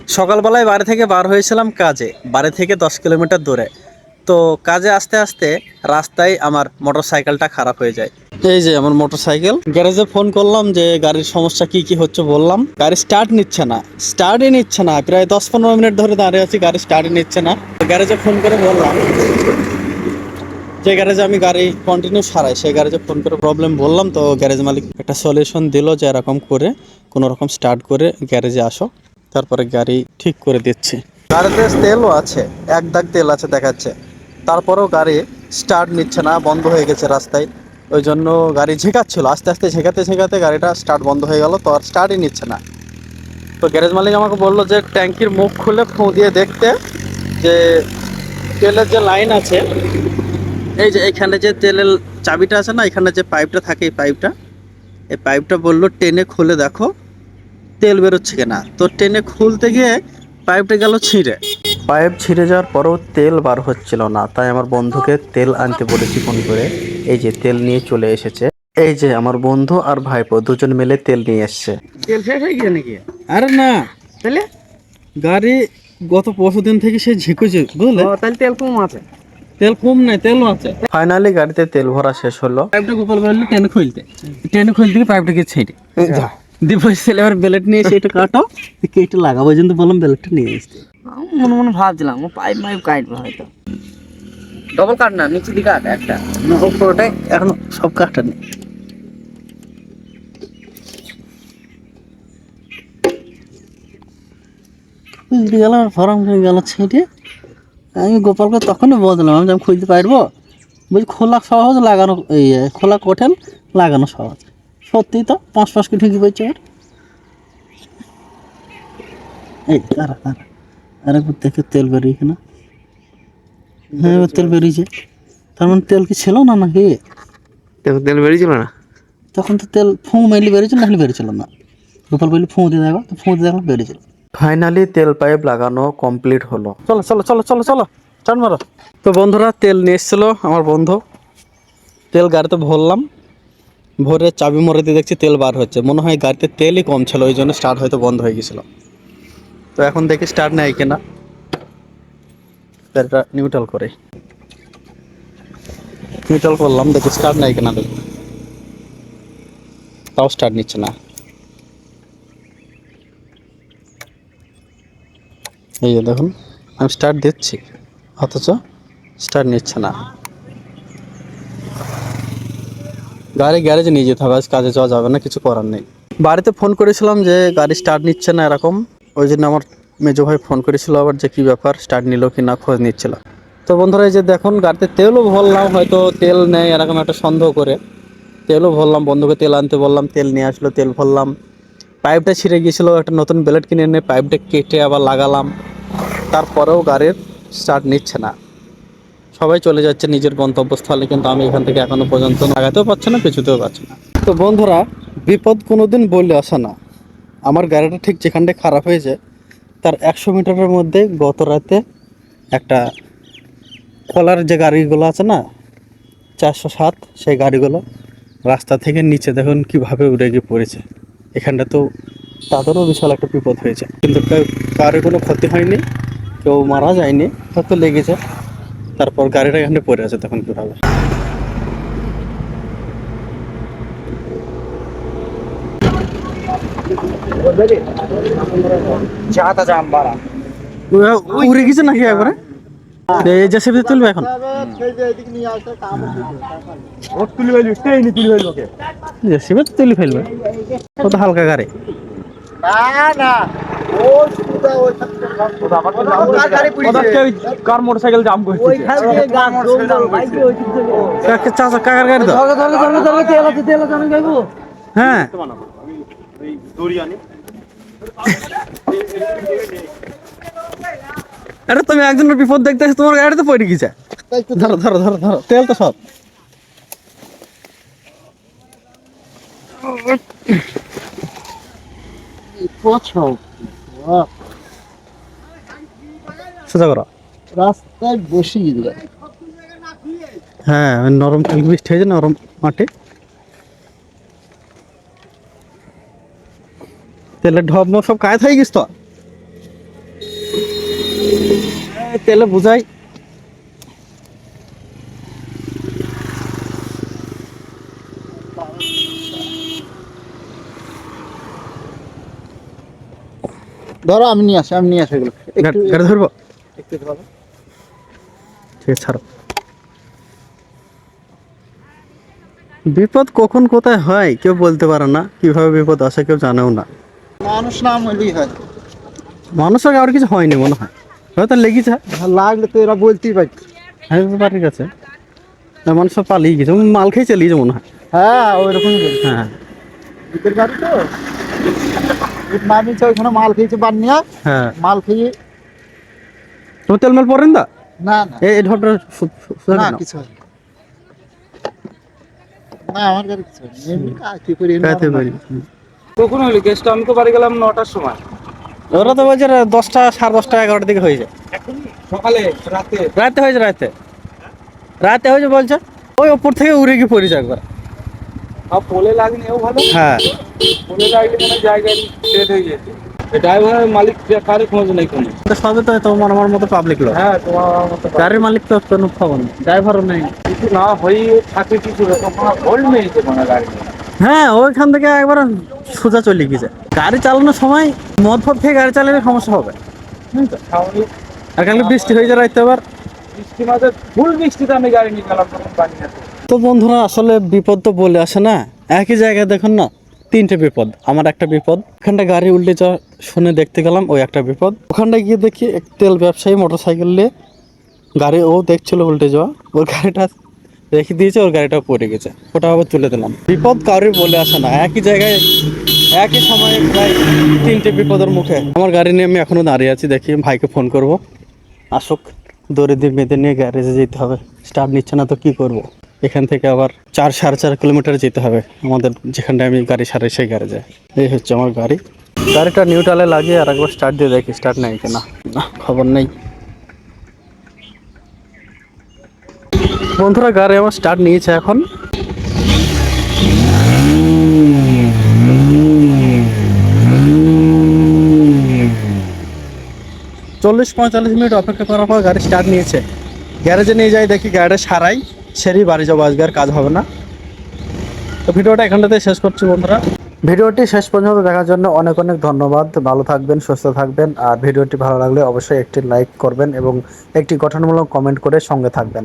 সকালবেলায় বাড়ি থেকে বার হয়েছিলাম কাজে, বাড়ি থেকে 10 কিলোমিটার দূরে। তো কাজে আসতে আসতে রাস্তায় আমার মোটর সাইকেলটা খারাপ হয়ে যায়। এই যে আমার মোটর সাইকেল, গ্যারেজে ফোন করলাম যে গাড়ির সমস্যা কি কি হচ্ছে বললাম। গাড়ি স্টার্টই নিচ্ছে না, প্রায় 10-15 মিনিট ধরে দাঁড়িয়ে আছি, গাড়ি স্টার্টই নিচ্ছে না। গ্যারেজে ফোন করে বললাম, যে গ্যারেজে আমি গাড়ি কন্টিনিউ সারাই সেই গ্যারেজে ফোন করে প্রবলেম বললাম। তো গ্যারেজ মালিক একটা সলিউশন দিল যে এরকম করে কোনো রকম স্টার্ট করে গ্যারেজে আসো, তারপরে গাড়ি ঠিক করে দিচ্ছি। গাড়িতে তেলও আছে, 1 দাগ তেল আছে দেখাচ্ছে, তারপরেও গাড়ি স্টার্ট নিচ্ছে না, বন্ধ হয়ে গেছে রাস্তায়। ওই জন্য গাড়ি ঝেঁকাচ্ছিল, আস্তে আস্তে ঝেঁকাতে গাড়িটা স্টার্ট বন্ধ হয়ে গেল, তো আর স্টার্টই নিচ্ছে না। তো গ্যারেজ মালিক আমাকে বললো যে ট্যাঙ্কির মুখ খুলে ফুঁ দিয়ে দেখতে যে তেলের যে লাইন আছে, এই যে এইখানে যে তেলের চাবিটা আছে না, এখানে যে পাইপটা থাকে, এই পাইপটা বললো টেনে খুলে দেখো তেল বেরোচ্ছে কিনা। তো টেনে খুলতে গিয়ে পাইপটা গেল ছিঁড়ে, পাইপ ছিঁড়ে যাওয়ার পরেও তেল বার হচ্ছিল না। তাই আমার বন্ধুকে তেল আনতে বলেছি ফোন করে। এই যে তেল নিয়ে চলে এসেছে। এই যে আমার বন্ধু আর ভাইপো দুজন মিলে তেল নিয়ে এসছে। তেল শেষ হয়ে গিয়ে নাকি? আরে না, তাহলে গাড়ি গত পরশুদিন থেকে সে ঝিকুছে, বুঝলে? তাহলে তেল কম আছে। তেল কম নাই, তেলও আছে। ফাইনালি গাড়িতে তেল ভরা শেষ হলো। পাইপটা গোপাল বললো টেনে খুলতে গিয়ে পাইপটাকে ছেড়ে দিয়ে বসেছিল। এবার বেলেট নিয়ে এসে এটা কাটো, কেটে লাগাবো, ওই জন্য বললাম বেলেটটা নিয়ে আসতে। মনে মনে ভাবছিলাম ও পাইপ কাটবে হয়তো। ডবল কাট না, নিচে দিকে কাট একটা, পুরোটাই এখন সব কাটা নেই। গেল ফরম গেল ছেটে। আমি গোপালকে তখনই বলছিলাম আমি খুলতে পারবো, বলছি খোলা সহজ, লাগানো এই খোলা কঠিন, লাগানো সহজ। সত্যি তো 5-5 কি ঠিকই বলছে। এই আরেকবার দেখে তেল বেরিয়ে কিনা। হ্যাঁ এবার তেল বেরিয়েছে, তার মানে তেল কি ছিল না নাকি? তেল বেরিয়েছিল না তখন তো তেল ফুঁ মাইলে বেরিয়েছিল, নাহলে বেরিয়েছিল না। গোপাল বললি ফুঁ দিয়ে দেখো, তো ফুঁ দিয়ে দেখলাম বেরিয়েছিল। ফাইনালি তেল পাইপ লাগানো কমপ্লিট হলো। চলো চলো চলো চলো চলো টান মারো। তো বন্ধুরা তেল নিয়ে এসেছিলো আমার বন্ধু, তেল গাড়িতে ভরলাম, ভরে চাবি মরে দিয়ে দেখছি তেল বার হচ্ছে। মনে হয় গাড়িতে তেলই কম ছিল, ওই জন্য স্টার্ট হয়তো বন্ধ হয়ে গেছিলো। তো এখন দেখি স্টার্ট নেয় কিনা, গাড়িটা নিউট্রাল করে করলাম, দেখি স্টার্ট নেয় কিনা। দেখি তাও স্টার্ট নিচ্ছে না। এই যে দেখুন, আমি স্টার্ট দিচ্ছি অথচ স্টার্ট নিচ্ছে না। গাড়ি গ্যারেজে নিয়ে যেতে হবে, আজ কাজে যাওয়া যাবে না, কিছু করার নেই। বাড়িতে ফোন করেছিলাম যে গাড়ি স্টার্ট নিচ্ছে না এরকম, ওই জন্য আমার মেজো ভাই ফোন করেছিল আবার যে কী ব্যাপার, স্টার্ট নিল কি না খোঁজ নিচ্ছিল। তো বন্ধুরা এই যে দেখুন, গাড়িতে তেলও ভরলাম, হয়তো তেল নেই এরকম একটা সন্দেহ করে তেলও ভরলাম, বন্ধুকে তেল আনতে বললাম, তেল নিয়ে আসলো, তেল ভরলাম। পাইপটা ছিঁড়ে গিয়েছিলো, একটা নতুন ব্লেড কিনে এনে পাইপটা কেটে আবার লাগালাম, তারপরেও গাড়ির স্টার্ট নিচ্ছে না। সবাই চলে যাচ্ছে নিজের গন্তব্যস্থলে, কিন্তু আমি এখান থেকে এখনো পর্যন্ত লাগাতেও পারছি না, কিছুতেও পারছি না। তো বন্ধুরা, বিপদ কোনোদিন বললে আসে না। আমার গাড়িটা ঠিক যেখানটায় খারাপ হয়েছে তার 100 মিটারের মধ্যে গত রাতে একটা কলার যে গাড়িগুলো আছে না, 407, সেই গাড়িগুলো রাস্তা থেকে নিচে দেখুন কিভাবে উড়ে গিয়ে পড়েছে। এখানটা তো তাদেরও বিশাল একটা বিপদ হয়েছে, কিন্তু কারোর কোনো ক্ষতি হয়নি, কেউ মারা যায়নি, হয়তো লেগেছে। তারপর গাড়িটা এখানে পড়ে আছে, তখন কীভাবে। উড়ে গেছে নাকি একবারে? এই জেসিবি তুলবে এখন, জেসিবি তুলে ফেলবে, ও তো হালকা গাড়ি। কার মোটরসাইকেল জাম করছে? চাচা কাকার গাড়ি তো। হ্যাঁ আরে তুমি একজনের বিপদ দেখতে আসো, তোমার গাড়িতে পড়ে গেছে। ধরো ধরো ধরো ধরো, তেল তো সব। সোজা করো, রাস্তায় বসিয়ে দিল। হ্যাঁ নরম বৃষ্টি হয়েছে, নরম মাটি, তেলের ঢপ সব কায়ত হয়ে গেছ তো। তেলে বুঝাই। ধরো আমি নিয়ে আসি এগুলো গাড়ি ধরবো, একটু ধরো। ঠিক আছে ছাড়ো। বিপদ কখন কোথায় হয় কেউ বলতে পারে না, কিভাবে বিপদ আসে কেউ জানেও না। মানুষ নাম হইলেই হয়, মানুষের আর কিছু হয়নি মনে হয়, হয়তো লেগেছে। লাগলে তো এরা বলতেই পারত। হ্যাঁ বাড়ির কাছে মানুষ সব পালিয়ে গেছে, মাল খেয়ে চালিয়েছে মনে হয়। হ্যাঁ ওই রকমই বলি, হ্যাঁ ঈদের গাড়ি তো নামিয়েছে ওইখানে, মাল খেয়েছে বানিয়া, হ্যাঁ। মাল খেয়ে। তোমার তেল মেল পড়েন দা? না না এই ঢপটা না কিছু হয়নি, না আমার গাড়ি কিছু হয়নি, এমনি কি করি খাইতে পারি। কখন হইলো কেসটা? আমি তো বাড়ি গেলাম 9টার সময়। ওরা তো বলছে 10টা, 10:30, 11টার দিকে হয়ে যায়। সকালে রাতে রাতে হয়েছে, রাতে হয়েছে বলছে। ওই ওপর থেকে উড়ে গিয়ে পড়েছে একবার। পোলে লাগনি ও ভালো, হ্যাঁ পোলে লাগলে মানে জায়গায় সেট হয়ে যেত। ড্রাইভারের মালিক কারে খোঁজ নেই কোনো। তো সবে তো তোমার আমার মতো পাবলিক লোক। হ্যাঁ তোমার মতো গাড়ির মালিক তো কোনো খবর নেই, ড্রাইভারও নেই। কিছু না হয়ে থাকে কিছু তখন হোল্ড নেই তো মানে গাড়ি। হ্যাঁ ওইখান থেকে একবার সোজা চলে গেছে। গাড়ি চালানোর সময় মদ ফদ খেয়ে গাড়ি চালালে সমস্যা হবে। স্বাভাবিক। আর কালকে বৃষ্টি হয়ে যায় রাইতে আবার। বৃষ্টি মাঝে ফুল বৃষ্টিতে আমি গাড়ি নিয়ে গেলাম তখন পানি আছে। তো বন্ধুরা আসলে বিপদ তো বলে আসে না, একই জায়গায় দেখুন না, 3টে বিপদ। আমার একটা বিপদ, ওখানটা গাড়ি উল্টে যাওয়া শুনে দেখতে গেলাম, ওই একটা বিপদ। ওখানটা গিয়ে দেখি এক তেল ব্যবসায়ী মোটরসাইকেল নিয়ে গাড়ি, ও দেখছিল উল্টে যাওয়া, ওর গাড়িটা রেখে দিয়েছে, ওর গাড়িটা পড়ে গেছে, ওটা আবার তুলে দিলাম। বিপদ কারোর বলে আসে না, একই জায়গায় একই সময়ে প্রায় 3টে বিপদের মুখে। আমার গাড়ি নিয়ে আমি এখনো দাঁড়িয়ে আছি, দেখি ভাইকে ফোন করব, আসুক। দড়ি দিয়ে বেঁধে নিয়ে গ্যারেজে যেতে হবে, স্টার্ট নিচ্ছে না তো কি করব। এখান থেকে আবার 4-4.5 কিলোমিটার যেতে হবে আমাদের, যেখানটায় আমি গাড়ি সারাই সেই গ্যারেজে। এই হচ্ছে আমার গাড়ি। গাড়িটা নিউট্রালে লাগিয়ে আর একবার স্টার্ট দিয়ে দেখি স্টার্ট নেই কিনা। না খবর নেই। বন্ধুরা গাড়ি আমার স্টার্ট নিয়েছে এখন। চল্লিশ 45 মিনিট অপেক্ষা করার পর গাড়ি স্টার্ট নিয়েছে। গ্যারেজে নিয়ে যাই, দেখি গাড়িটা সারাই, সেরই বাড়ি যাবো, আজকে আর কাজ হবে না। তো ভিডিওটা এখানটাতে শেষ করছি বন্ধুরা। ভিডিওটি শেষ পর্যন্ত দেখার জন্য অনেক অনেক ধন্যবাদ। ভালো থাকবেন, সুস্থ থাকবেন। আর ভিডিওটি ভালো লাগলে অবশ্যই একটি লাইক করবেন এবং একটি গঠনমূলক কমেন্ট করে সঙ্গে থাকবেন।